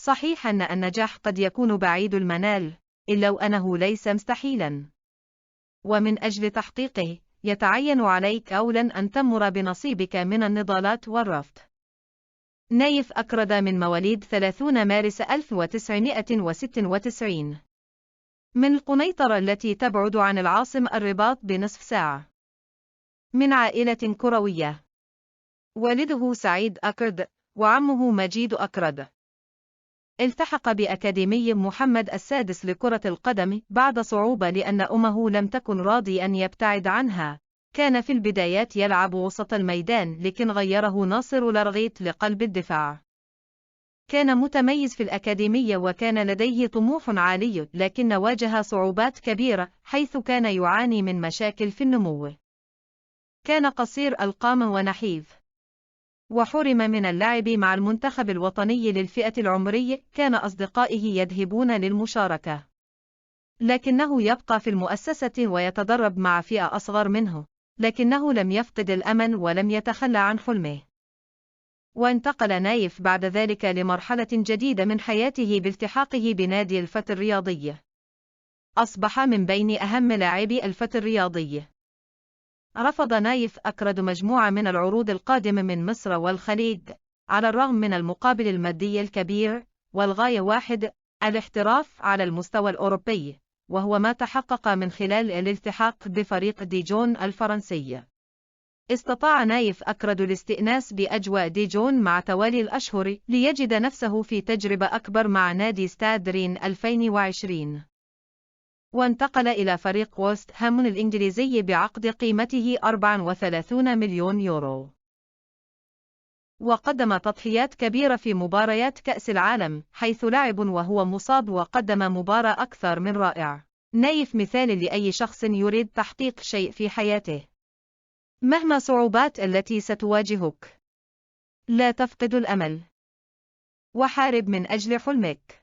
صحيح أن النجاح قد يكون بعيد المنال، إلا أنه ليس مستحيلا. ومن أجل تحقيقه، يتعين عليك أولا أن تمر بنصيبك من النضالات والرفض. نايف أكرد من مواليد 30 مارس 1996 من القنيطرة التي تبعد عن العاصمة الرباط بنصف ساعة. من عائلة كروية. والده سعيد أكرد، وعمه مجيد أكرد. التحق بأكاديمي محمد السادس لكرة القدم بعد صعوبة لأن أمه لم تكن راضية أن يبتعد عنها. كان في البدايات يلعب وسط الميدان، لكن غيره ناصر لرغيت لقلب الدفاع. كان متميز في الأكاديمية وكان لديه طموح عالي، لكن واجه صعوبات كبيرة حيث كان يعاني من مشاكل في النمو. كان قصير القامة ونحيف، وحرم من اللعب مع المنتخب الوطني للفئة العمرية. كان أصدقائه يذهبون للمشاركة، لكنه يبقى في المؤسسة ويتدرب مع فئة أصغر منه، لكنه لم يفقد الأمل ولم يتخلى عن حلمه. وانتقل نايف بعد ذلك لمرحلة جديدة من حياته بالتحاقه بنادي الفتى الرياضي. أصبح من بين أهم لاعبي الفتى الرياضي. رفض نايف أكرد مجموعة من العروض القادمة من مصر والخليج، على الرغم من المقابل المادي الكبير، والغاية واحد: الاحتراف على المستوى الأوروبي، وهو ما تحقق من خلال الالتحاق بفريق ديجون الفرنسي. استطاع نايف أكرد الاستئناس بأجواء ديجون مع توالي الأشهر ليجد نفسه في تجربة أكبر مع نادي ستاد رين 2020. وانتقل إلى فريق وست هام الإنجليزي بعقد قيمته 34 مليون يورو. وقدم تضحيات كبيرة في مباريات كأس العالم، حيث لعب وهو مصاب وقدم مباراة أكثر من رائع. نايف مثال لأي شخص يريد تحقيق شيء في حياته. مهما صعوبات التي ستواجهك، لا تفقد الأمل، وحارب من أجل حلمك.